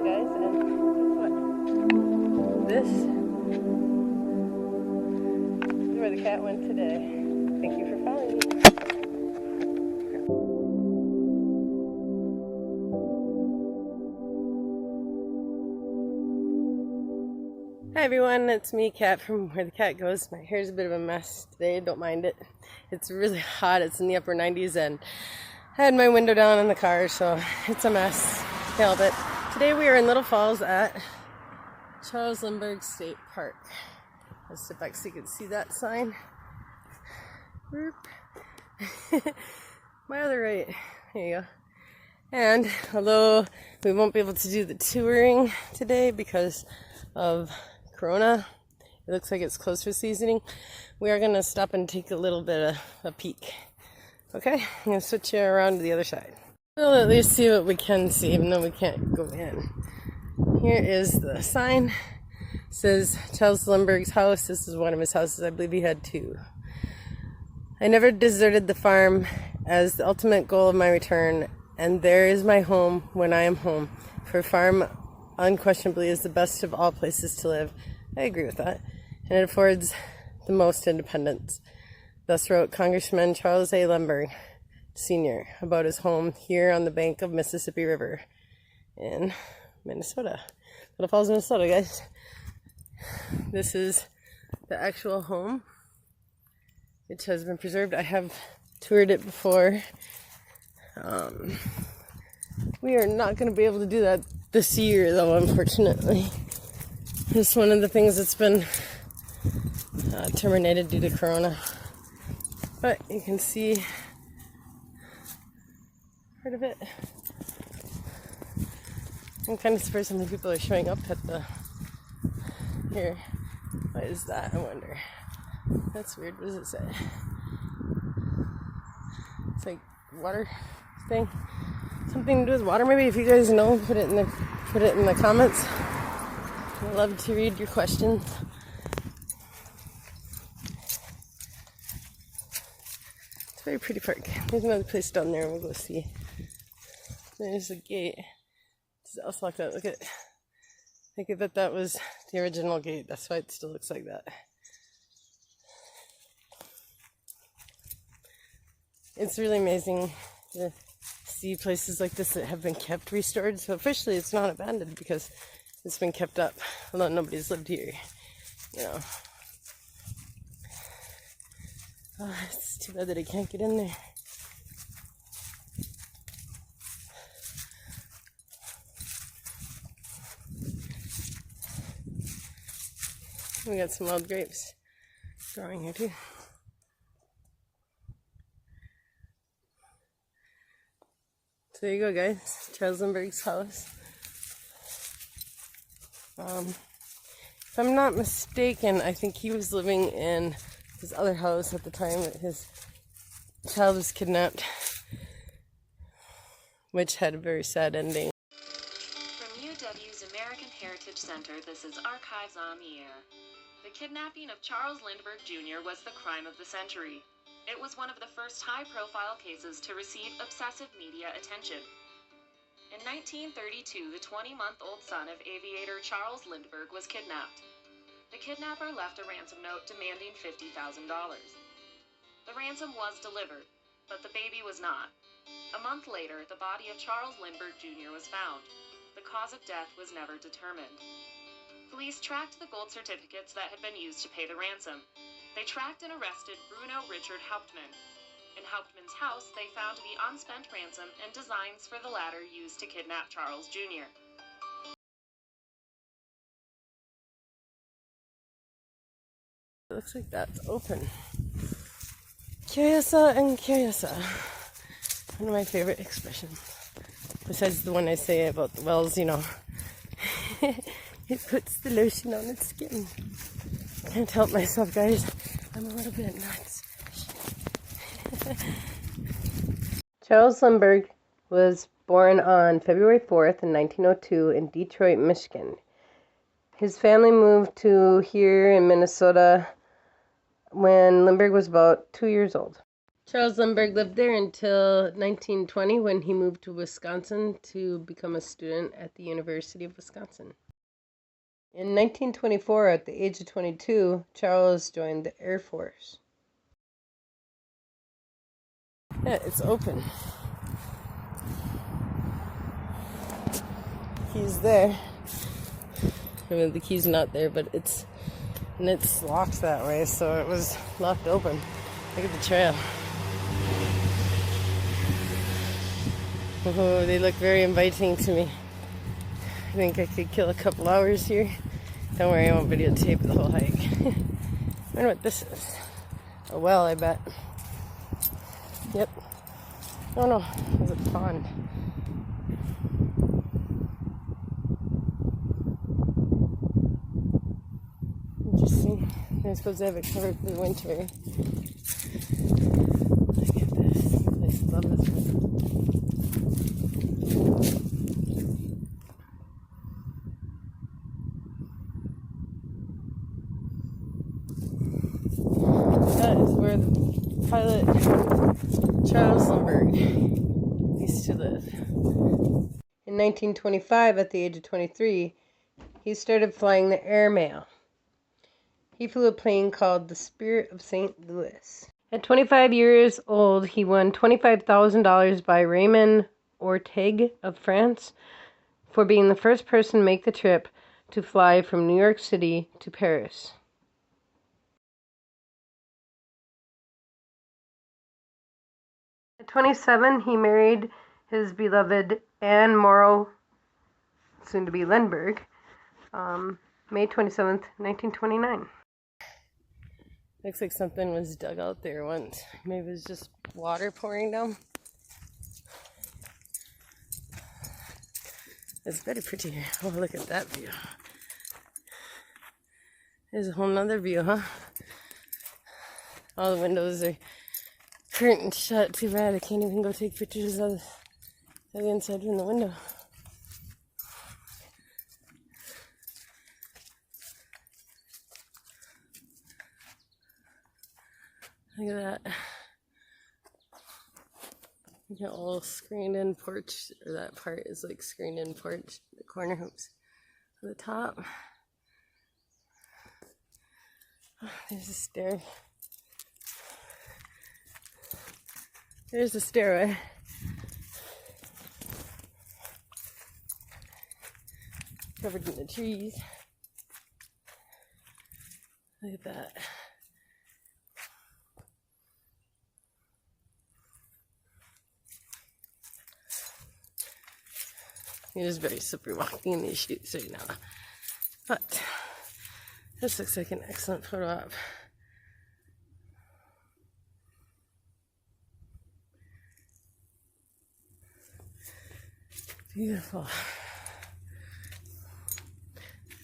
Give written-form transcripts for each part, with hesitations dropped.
guys, and guess what? This is where the cat went today. Thank you for following me. Hi everyone, it's me, Kat, from Where the Cat Goes. My hair's a bit of a mess today, don't mind it. It's really hot, it's in the upper 90s, and I had my window down in the car, so it's a mess. Can't help it. Today we are in Little Falls at Charles Lindbergh State Park. Let's step back so you can see that sign. My other right, there you go. And although we won't be able to do the touring today because of Corona, it looks like it's closed for seasoning, we are going to stop and take a little bit of a peek. Okay, I'm going to switch you around to the other side. We'll at least see what we can see, even though we can't go in. Here is the sign. It says Charles Lindbergh's house. This is one of his houses. I believe he had two. I never deserted the farm as the ultimate goal of my return, and there is my home when I am home. For farm unquestionably is the best of all places to live. I agree with that. And it affords the most independence. Thus wrote Congressman Charles A. Lindbergh, Sr., about his home here on the bank of Mississippi River in Minnesota. Little Falls, Minnesota, guys. This is the actual home, which has been preserved. I have toured it before. We are not going to be able to do that this year, though, unfortunately. It's one of the things that's been terminated due to Corona. But you can see part of it. I'm kind of surprised how many people are showing up at the... Here. What is that, I wonder? That's weird. What does it say? It's like water thing. Something to do with water, maybe. If you guys know, put it in the comments. I'd love to read your questions. It's a very pretty park. There's another place down there. We'll go see. There's a gate. It's also like that. Look at. I think that was the original gate. That's why it still looks like that. It's really amazing to see places like this that have been kept restored. So officially it's not abandoned because it's been kept up, although nobody's lived here, you know. Oh, it's too bad that I can't get in there. We got some wild grapes growing here too. So there you go, guys. Charles Lindbergh's house. If I'm not mistaken, I think he was living in his other house at the time that his child was kidnapped, which had a very sad ending. From UW's American Heritage Center, this is Archives on the Air. The kidnapping of Charles Lindbergh Jr. was the crime of the century. It was one of the first high-profile cases to receive obsessive media attention. In 1932, the 20-month-old son of aviator Charles Lindbergh was kidnapped. The kidnapper left a ransom note demanding $50,000. The ransom was delivered, but the baby was not. A month later, the body of Charles Lindbergh Jr. was found. The cause of death was never determined. Police tracked the gold certificates that had been used to pay the ransom. They tracked and arrested Bruno Richard Hauptmann. In Hauptmann's house, they found the unspent ransom and designs for the latter used to kidnap Charles Jr. It looks like that's open. Curiosa and curiosa. One of my favorite expressions. Besides the one I say about the wells, you know. It puts the lotion on its skin. Can't help myself, guys. I'm a little bit nuts. Charles Lindbergh was born on February 4th in 1902 in Detroit, Michigan. His family moved to here in Minnesota when Lindbergh was about 2 years old. Charles Lindbergh lived there until 1920 when he moved to Wisconsin to become a student at the University of Wisconsin. In 1924, at the age of 22, Charles joined the Air Force. Yeah, it's open. Key's there. I mean, the key's not there, but it's locked that way, so it was left open. Look at the trail. Oh, they look very inviting to me. I think I could kill a couple hours here. Don't worry, I won't videotape the whole hike. I wonder what this is. A well, I bet. Yep. Oh no, it's a pond. Interesting. They're supposed to have it covered for the winter. Look at this. I just love this one. That is where the pilot Charles Lindbergh used to live. In 1925, at the age of 23, he started flying the airmail. He flew a plane called the Spirit of St. Louis. At 25 years old, he won $25,000 by Raymond Orteig of France for being the first person to make the trip to fly from New York City to Paris. At 27, he married his beloved Anne Morrow, soon to be Lindbergh, May 27th, 1929. Looks like something was dug out there once. Maybe it was just water pouring down. It's very pretty here. Oh, look at that view. There's a whole nother view, huh? All the windows are curtained shut. Too bad I can't even go take pictures of the inside from the window. Look at that. You got a little screened in porch, or that part is like screened in porch, the corner hoops on the top. Oh, there's a stair. There's the stairway. Covered in the trees. Look at that. It is very slippery walking in these shoes right now. But this looks like an excellent photo op. Beautiful.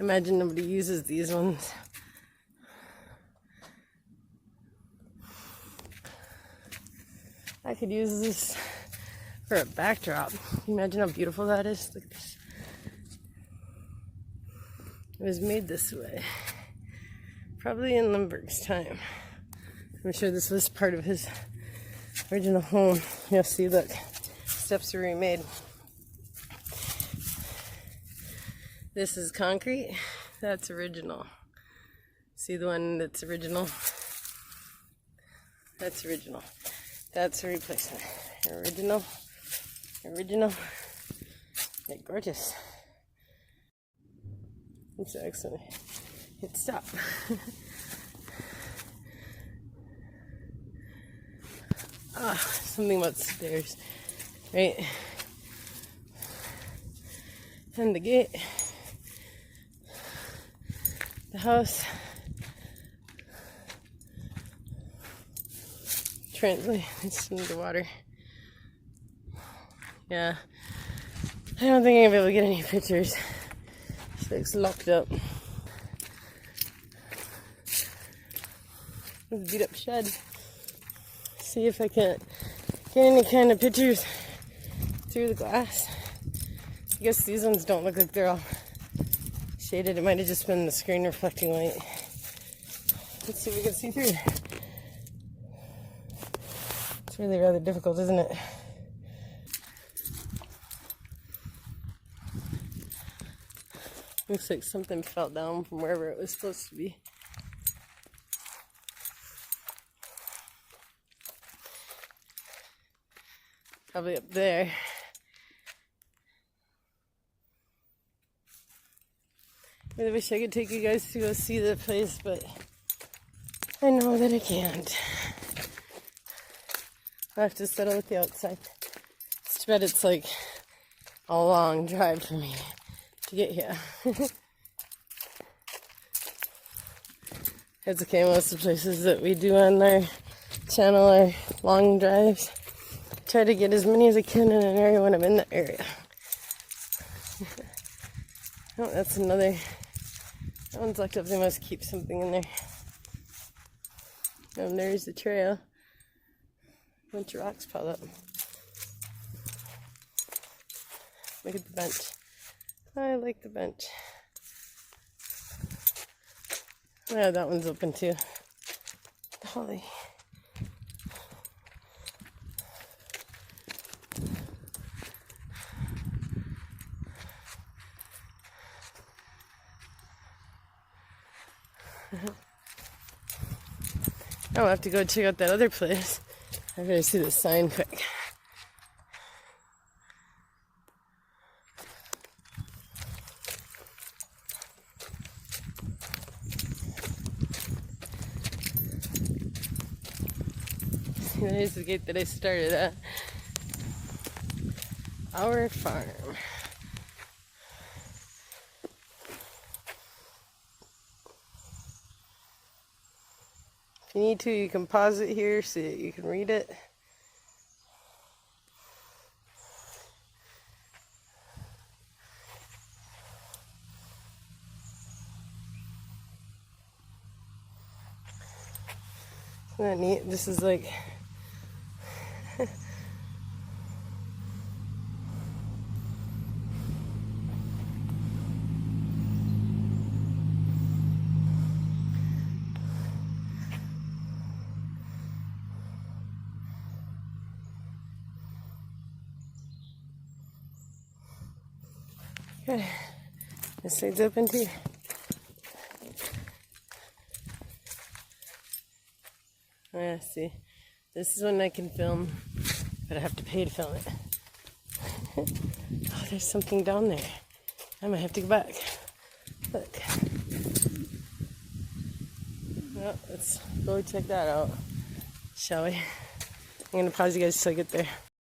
Imagine nobody uses these ones. I could use this for a backdrop. Imagine how beautiful that is. Look at this. It was made this way. Probably in Lindbergh's time. I'm sure this was part of his original home. You'll see, look, steps are remade. This is concrete. That's original. See the one that's original? That's original. That's a replacement. Original. Original. They're gorgeous. It's excellent. Hit stop. Something about stairs, right? And the gate. The house. Translate. It's in the water. Yeah. I don't think I'm gonna be able to get any pictures. This looks locked up. This beat up shed. See if I can't get any kind of pictures through the glass. I guess these ones don't look like they're all shaded. It might have just been the screen reflecting light. Let's see if we can see through. really rather difficult, isn't it? Looks like something fell down from wherever it was supposed to be. Probably up there. I really wish I could take you guys to go see the place, but I know that I can't. I'll have to settle with the outside. It's too bad it's like a long drive for me to get here. It's okay, most of the places that we do on our channel are long drives. Try to get as many as I can in an area when I'm in the area. Oh, that's another. That one's locked up. They must keep something in there. And there's the trail. A bunch of rocks piled up. Look at the bench. I like the bench. Yeah, that one's open too. Holly. I'll have to go check out that other place. I better see the sign quick. There's the gate that I started at. Our farm. If you need to, you can pause it here so that you can read it. Isn't that neat? This is like okay. This side's open too. Yeah, see, this is one I can film, but I have to pay to film it. Oh, there's something down there. I might have to go back. Look. Well, let's go check that out, shall we? I'm gonna pause you guys till I get there.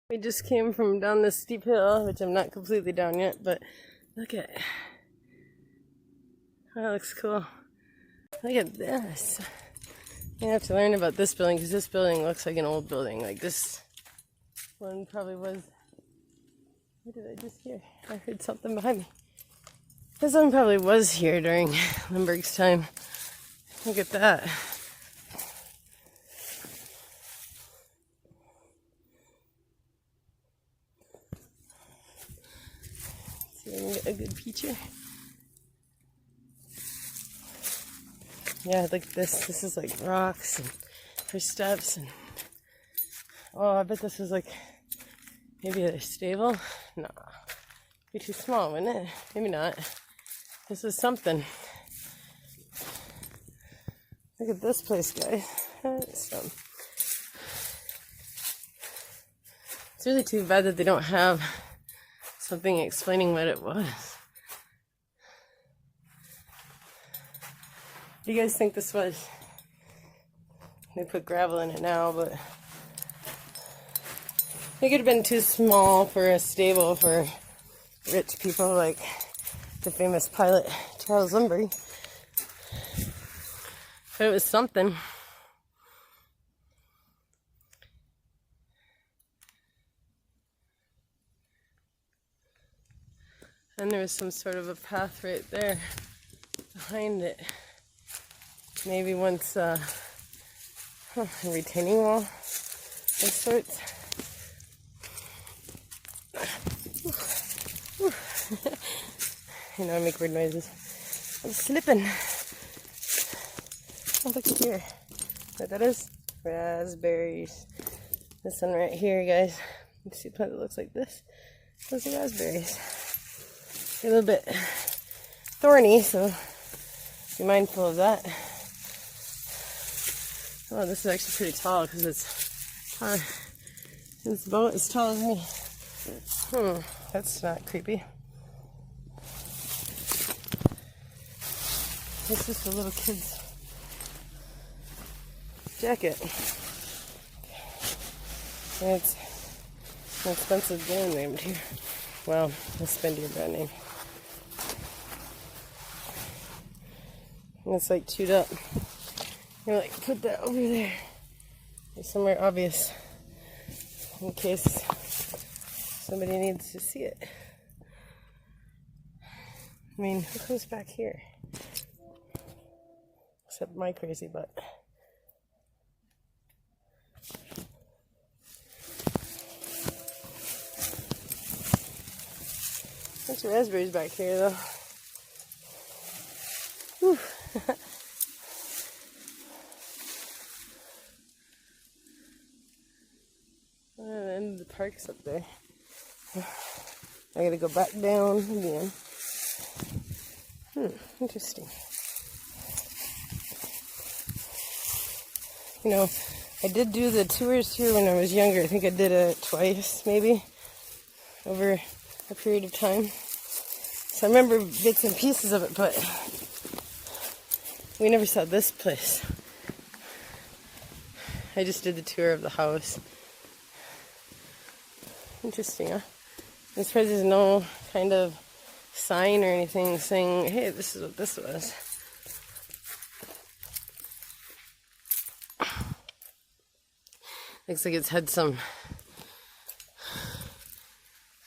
We just came from down this steep hill, which I'm not completely down yet, but look at it. Oh, that looks cool. Look at this. I have to learn about this building because this building looks like an old building. Like this one probably was. What did I just hear? I heard something behind me. This one probably was here during Lindbergh's time. Look at that. See if I can get a good picture. Yeah, look at this. This is like rocks and there's steps and oh, I bet this is like maybe a stable. Nah, be too small, wouldn't it? Maybe not. This is something. Look at this place, guys. It's really too bad that they don't have something explaining what it was. What do you guys think this was? They put gravel in it now, but it could have been too small for a stable for rich people like the famous pilot Charles Lindbergh. But it was something. And there was some sort of a path right there behind it. Maybe once a retaining wall of sorts. You know, I make weird noises. I'm slipping. Oh, look at here. What that is? Raspberries. This one right here, guys. You see a plant that looks like this? Those are raspberries. They're a little bit thorny, so be mindful of that. Oh, this is actually pretty tall because it's about as tall as me. That's not creepy. This is the little kid's jacket. And it's an expensive brand name here. Well, a spendier brand name. And it's like chewed up. You're like, put that over there. Or somewhere obvious. In case somebody needs to see it. I mean, who comes back here? Except my crazy butt. Bunch of raspberries back here, though. Whew. And then the park's up there. I gotta go back down again. Interesting. You know, I did do the tours here when I was younger. I think I did it twice, maybe, over a period of time. So I remember bits and pieces of it, but we never saw this place. I just did the tour of the house. Interesting, huh? I'm surprised there's no kind of sign or anything saying, hey, this is what this was. Looks like it's had some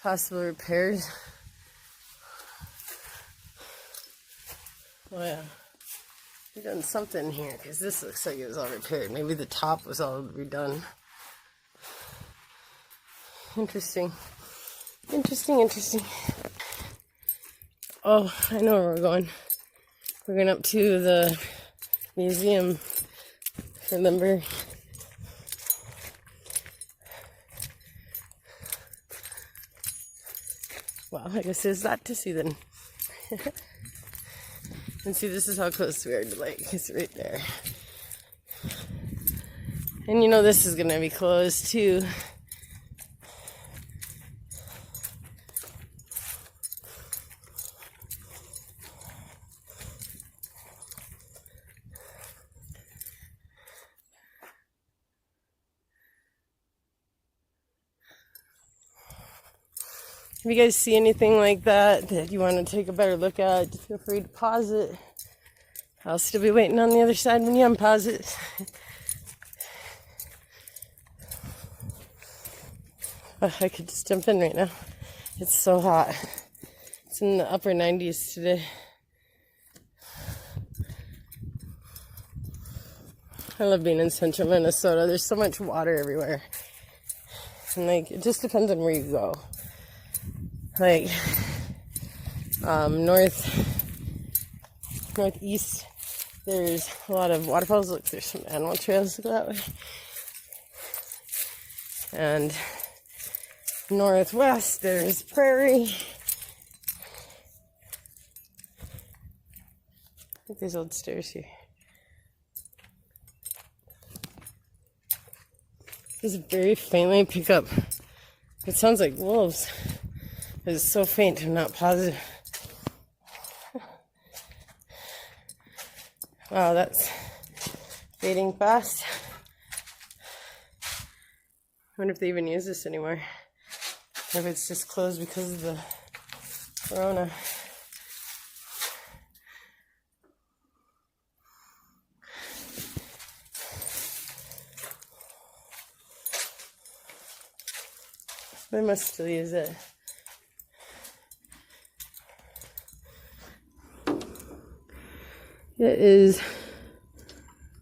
possible repairs. Oh yeah, we've done something here because this looks like it was all repaired. Maybe the top was all redone. Interesting. Interesting. Oh, I know where we're going. We're going up to the museum for Lindbergh. Well, I guess there's that to see then. And see, this is how close we are to the lake. It's right there. And you know this is going to be closed too. If you guys see anything like that you want to take a better look at, feel free to pause it. I'll still be waiting on the other side when you unpause it. Oh, I could just jump in right now. It's so hot. It's in the upper 90s today. I love being in central Minnesota. There's so much water everywhere. And like, it just depends on where you go. Like, northeast, there's a lot of waterfalls. Look, there's some animal trails that go that way. And northwest, there's prairie. I think there's old stairs here. Just very faintly pick up. It sounds like wolves. It's so faint, I'm not positive. Wow, that's fading fast. I wonder if they even use this anymore. Or if it's just closed because of the corona. They must still use it. It is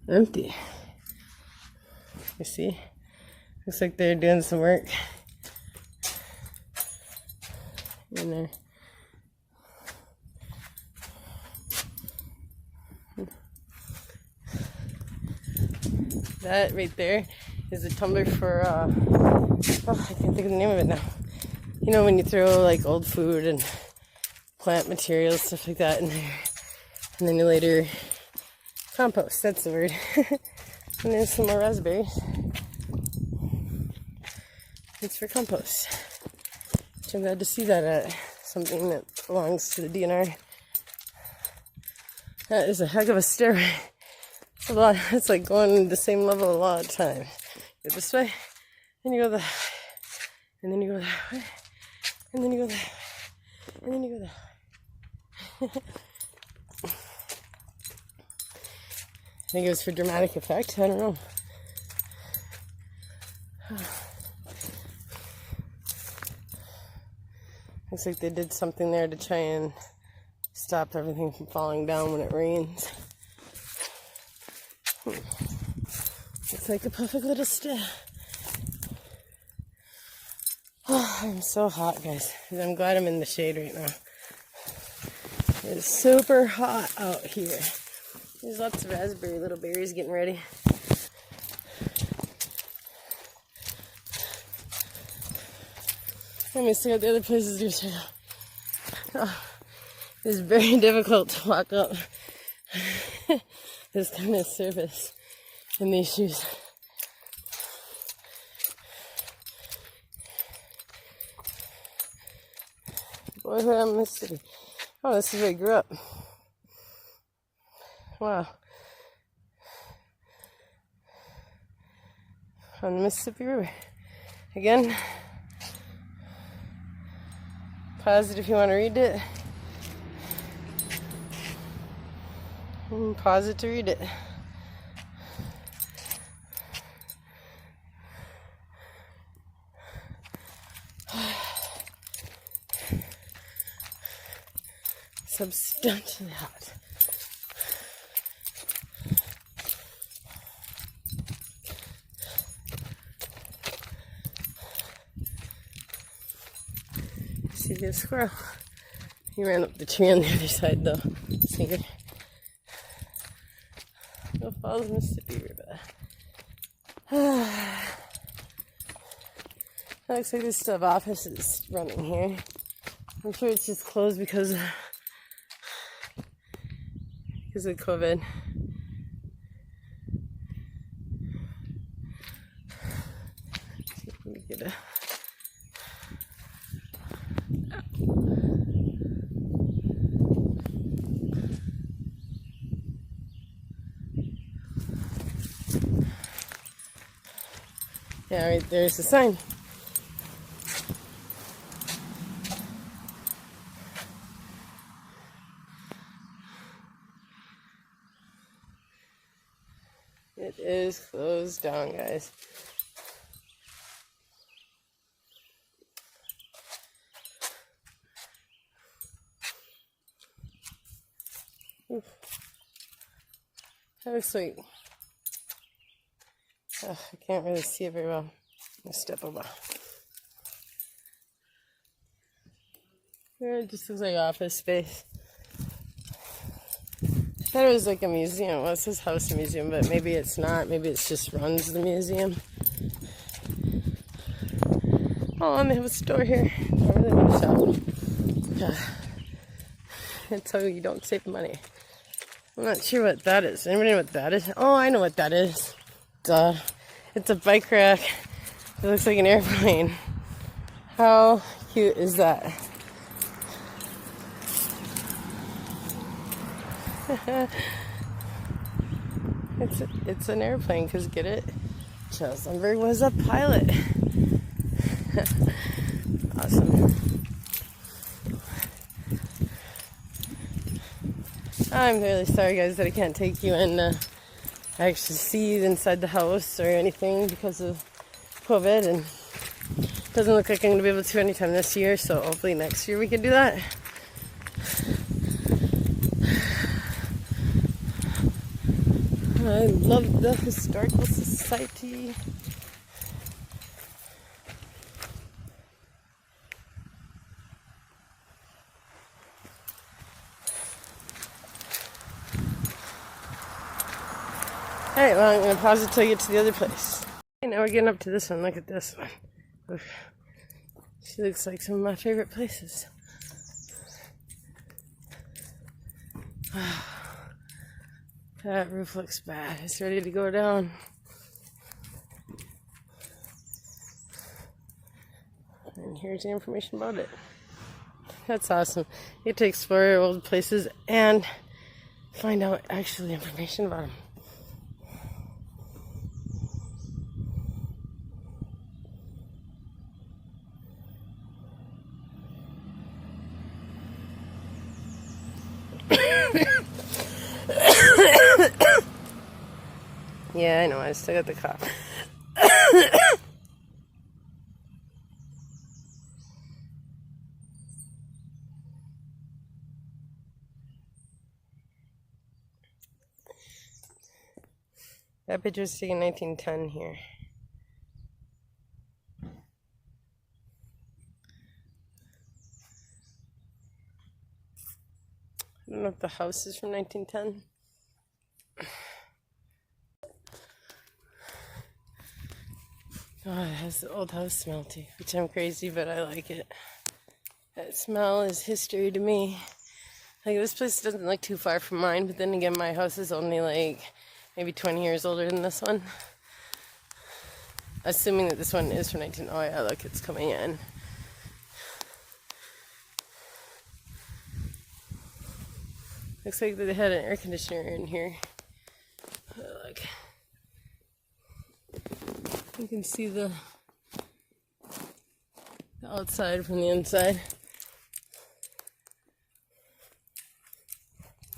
empty. You see? Looks like they're doing some work in there. That right there is a tumbler for, oh, I can't think of the name of it now. You know, when you throw like old food and plant materials, stuff like that in there, and then you later compost, that's the word. And there's some more raspberries. It's for compost. Which I'm glad to see that at something that belongs to the DNR. That is a heck of a stairway. It's a lot. It's like going the same level a lot of times. You go this way, then you go that way, and then you go that way, and then you go that way, and then you go that way. I think it was for dramatic effect. I don't know. Looks like they did something there to try and stop everything from falling down when it rains. It's like a perfect little stair. Oh, I'm so hot, guys. I'm glad I'm in the shade right now. It's super hot out here. There's lots of raspberry little berries getting ready. Let me see what the other places do too. Oh, it's very difficult to walk up this kind of surface in these shoes. Boyhood on Mississippi. Oh, this is where I grew up. Wow. On the Mississippi River. Again, pause it if you want to read it. And pause it to read it. Substantially hot. See the squirrel? He ran up the tree on the other side though. See here? Go follow the Mississippi River. Looks like there's still have offices running here. I'm sure it's just closed because of COVID. Let me get a... Yeah, right there's the sign. It is closed down, guys. Oof. That looks like... I can't really see it very well. I'll step over. It just looks like office space. I thought it was like a museum. Well, it says house museum, but maybe it's not. Maybe it just runs the museum. Oh, and they have a store here. I really want to shop. That's how you don't save money. I'm not sure what that is. Anybody know what that is? Oh, I know what that is. Duh. It's a bike rack. It looks like an airplane. How cute is that? It's an airplane, because get it? Charles Lindbergh was a pilot. Awesome. I'm really sorry, guys, that I can't take you in actually see inside the house or anything because of COVID, and it doesn't look like I'm going to be able to anytime this year, so hopefully next year we can do that. I love the Historical Society. Alright, well, I'm going to pause it till I get to the other place. Okay, now we're getting up to this one. Look at this one. Oof. She looks like some of my favorite places. That roof looks bad. It's ready to go down. And here's the information about it. That's awesome. You get to explore old places and find out actually information about them. Yeah, I know. I still got the cough. That picture was taken in 1910 here. I don't know if the house is from 1910. Oh, it has the old house smell too, which I'm crazy, but I like it. That smell is history to me. Like, this place doesn't look too far from mine, but then again, my house is only like maybe 20 years older than this one. Assuming that this one is from 19... Oh yeah, look, it's coming in. Looks like they had an air conditioner in here. Oh, look. You can see the outside from the inside.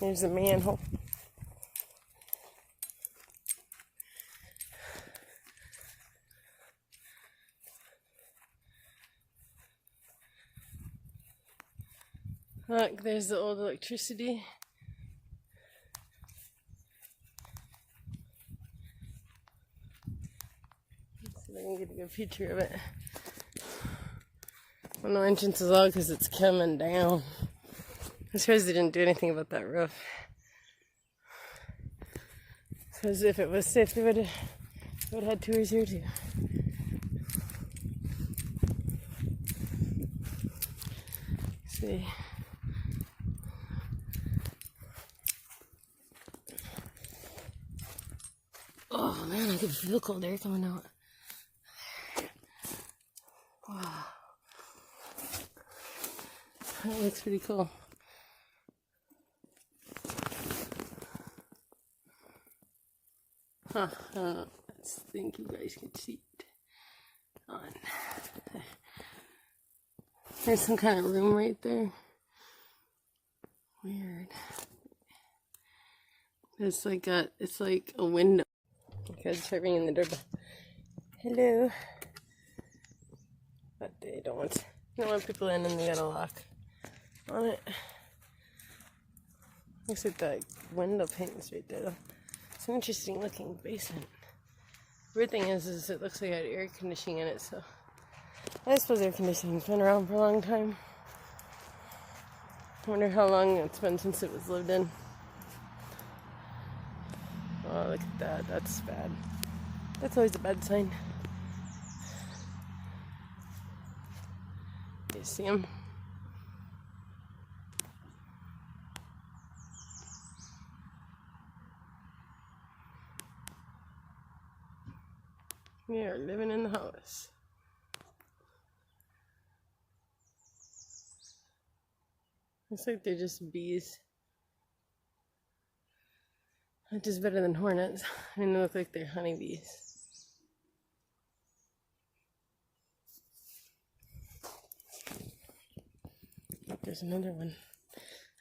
There's a manhole. Look, there's the old electricity. Let's see if I can get a good picture of it. Well, no entrance is all because it's coming down. I'm surprised they didn't do anything about that roof. Because if it was safe, they would have had tours here too. Let's see. Oh man, I can feel cold air coming out. Wow. That looks pretty cool. Huh, I don't know. I think you guys can see it on. There's some kind of room right there. Weird. It's like a window. Okay, I'll start ringing the doorbell. Hello. But they don't want people in, and they got a lock on it. Looks like that window pane is right there though. It's an interesting looking basement. Weird thing is it looks like it had air conditioning in it, so I suppose air conditioning's been around for a long time. I wonder how long it's been since it was lived in. Oh, look at that. That's bad. That's always a bad sign. You see him? We are living in the house. Looks like they're just bees. Which is better than hornets. I mean, they look like they're honeybees. There's another one.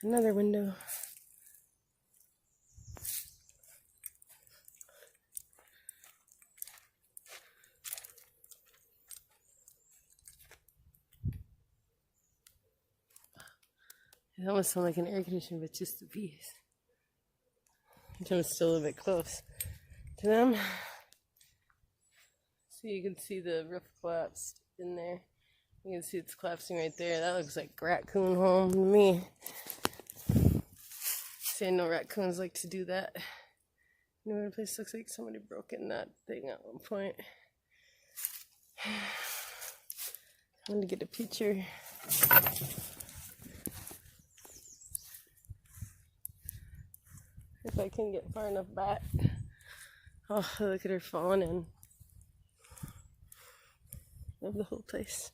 Another window. It almost sounds like an air conditioner, but just the bees. I'm still a little bit close to them. So you can see the roof collapsed in there. You can see it's collapsing right there. That looks like raccoon home to me. See, I know raccoons like to do that. You know what a place looks like? Somebody broke in that thing at one point. I want to get a picture. If I can get far enough back. Oh, look at her falling in. Love the whole place.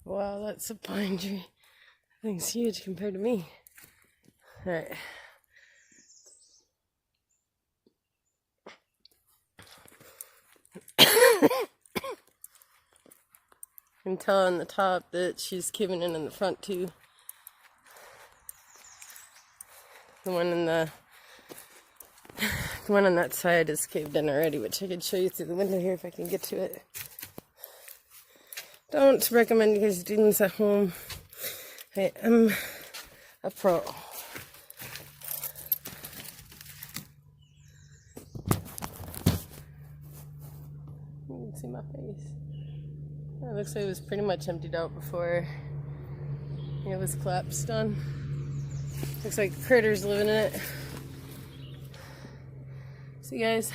Wow, that's a pine tree. That thing's huge compared to me. Alright. You can tell on the top that she's caving in the front too. The one on that side is caved in already, which I could show you through the window here if I can get to it. Don't recommend you guys doing this at home. I am a pro. You can see my face. It looks like it was pretty much emptied out before it was collapsed on. Looks like critters living in it. See guys,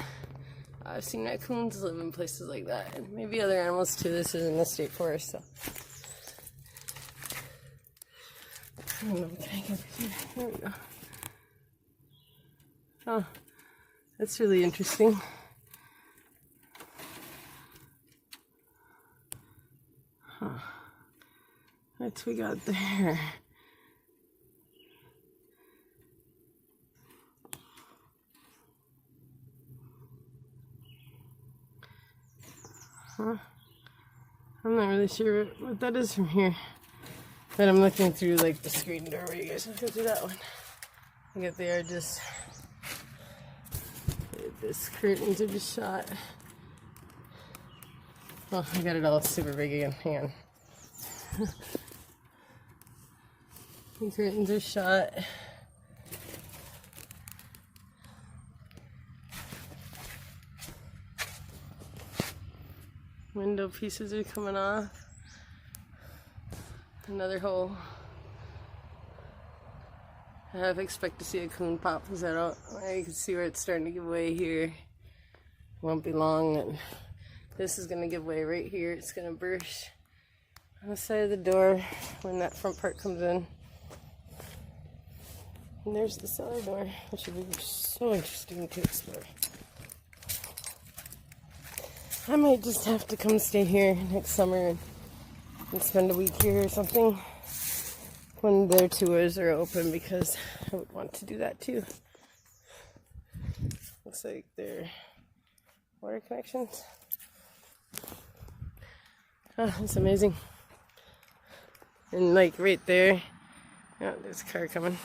I've seen raccoons live in places like that, and maybe other animals too. This is in the state forest, so. I don't know, can I get over here? There we go. Oh, that's really interesting. Huh. What we got there? Huh? I'm not really sure what that is from here. But I'm looking through like the screen door where you guys can go through that one. I get they are just, this curtains are just shot. Oh, I got it all super big again. Hang on. The curtains are shot. Window pieces are coming off. Another hole. I half expect to see a coon pop his head out. You can see where it's starting to give way here. Won't be long, and this is gonna give way right here. It's gonna burst on the side of the door when that front part comes in. And there's the cellar door, which will be so interesting to explore. I might just have to come stay here next summer and spend a week here or something when their tours are open, because I would want to do that too. Looks like they're water connections. Oh, that's amazing. And like right there, oh, there's a car coming.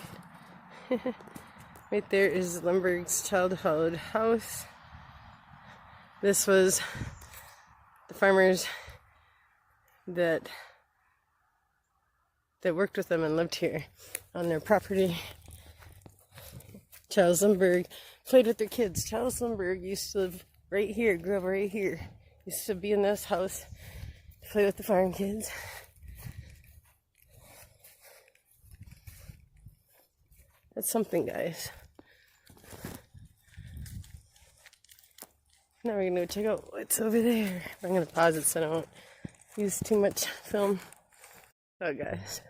Right there is Lindbergh's childhood house. This was the farmers that worked with them and lived here on their property. Charles Lindbergh played with their kids. Charles Lindbergh used to live right here, grew up right here. Used to be in this house, play with the farm kids. That's something, guys. Now we're gonna go check out what's over there. I'm gonna pause it so I don't use too much film. Oh, guys.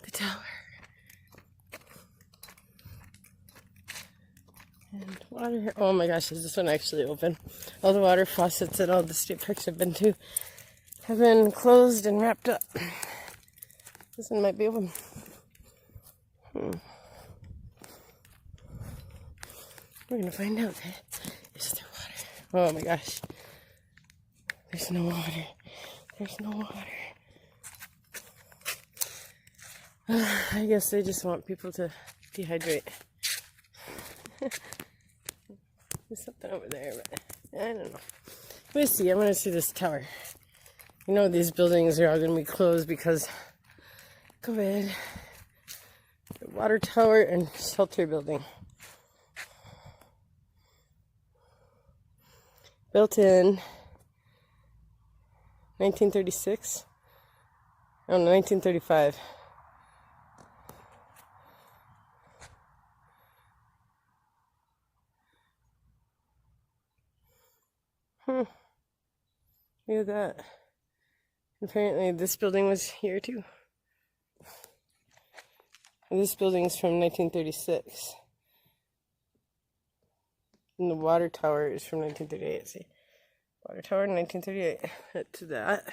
The tower. And water. Oh my gosh, is this one actually open? All the water faucets at all the state parks I've been to have been closed and wrapped up. This one might be open. We're gonna find out. Is there water? Oh my gosh. There's no water. There's no water. I guess they just want people to dehydrate. There's something over there, but I don't know. We'll see. I want to see this tower. You know these buildings are all going to be closed because COVID. The water tower and shelter building. Built in 1936. Oh, no, 1935. Look at that. Apparently this building was here too. And this building's from 1936. And the water tower is from 1938. See? Water tower in 1938. That's that.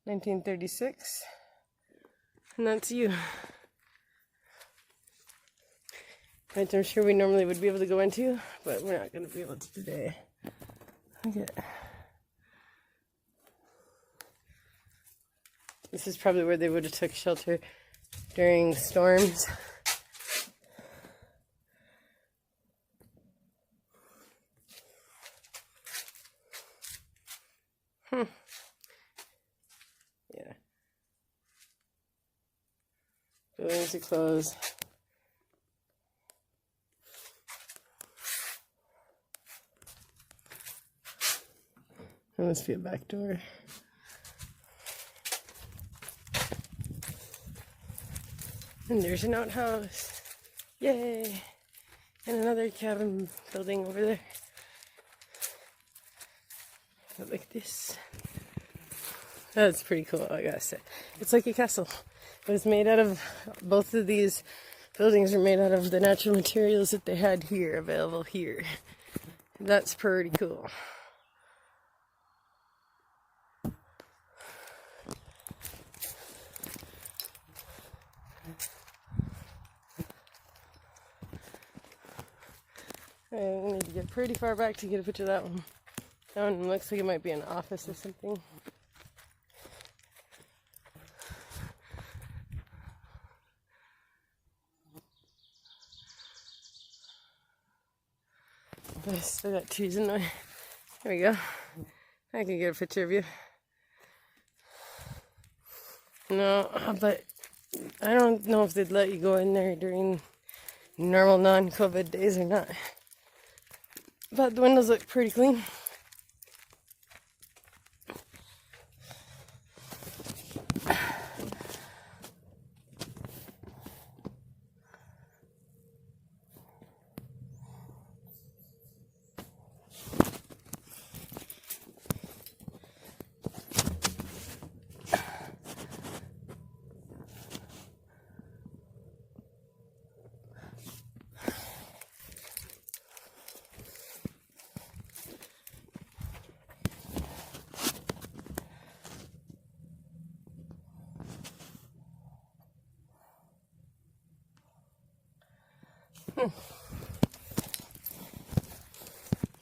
1936. And that's you. Which I'm sure we normally would be able to go into, but we're not going to be able to today. Okay. This is probably where they would have took shelter during storms. Yeah. Buildings are closed. There must be a back door. And there's an outhouse. Yay! And another cabin building over there. But like this. That's pretty cool, I gotta say. It's like a castle. It was made out of, both of these buildings are made out of the natural materials that they had here, available here. That's pretty cool. I need to get pretty far back to get a picture of that one. That one looks like it might be an office or something. But I still got trees in the way. There we go. I can get a picture of you. No, but I don't know if they'd let you go in there during normal non-COVID days or not. But the windows look pretty clean.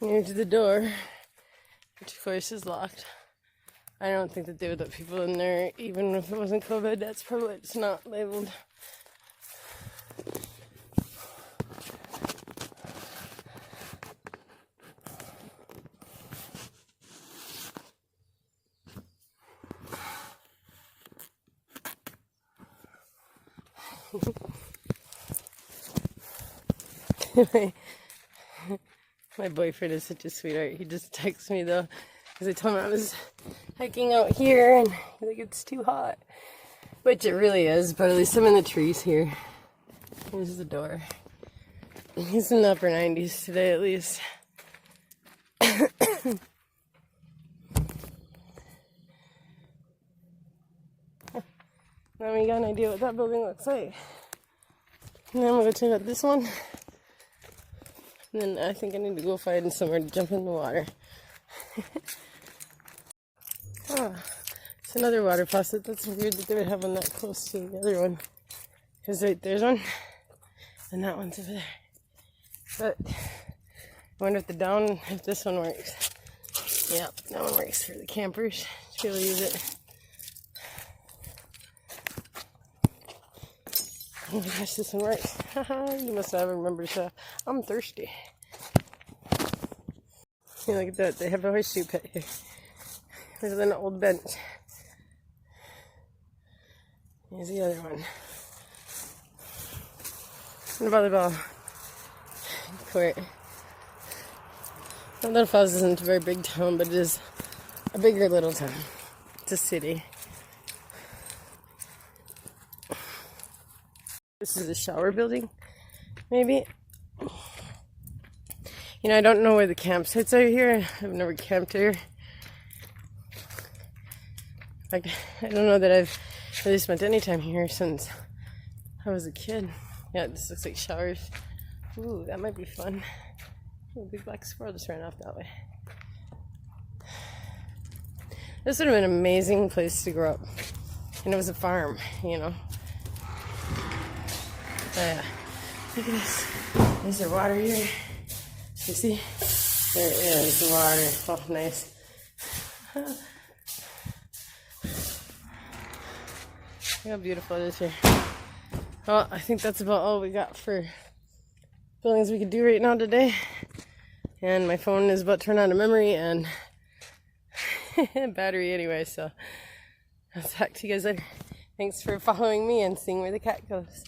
Here's the door, which of course is locked. I don't think that they would let people in there even if it wasn't COVID. That's probably why it's not labeled. My boyfriend is such a sweetheart. He just texts me though, because I told him I was hiking out here and he's like, it's too hot. Which it really is, but at least I'm in the trees here. Here's the door. He's in the upper 90s today at least. Now we got an idea what that building looks like. And then we'll go check out this one. And then I think I need to go find somewhere to jump in the water. It's another water faucet. That's weird that they would have one that close to the other one. Because right, there's one, and that one's over there. But I wonder if this one works. Yep, that one works for the campers to be able to use it. Oh my gosh, this one works. You must have remembered stuff. I'm thirsty. Yeah, look at that. They have a horseshoe pit here. There's an old bench. Here's the other one. And a volleyball court. Little Falls isn't a very big town, but it is a bigger little town. It's a city. This is a shower building, maybe. You know, I don't know where the campsites are here. I've never camped here. Like, I don't know that I've really spent any time here since I was a kid. Yeah, this looks like showers. Ooh, that might be fun. Ooh, big black squirrel just ran off that way. This would have been an amazing place to grow up. And it was a farm, you know. Look at this. Is there water here? You see? There is the water. Oh, nice. Look how beautiful it is here. Well, I think that's about all we got for buildings we could do right now today. And my phone is about to run out of memory and battery anyway, so I'll talk to you guys later. Thanks for following me and seeing where the cat goes.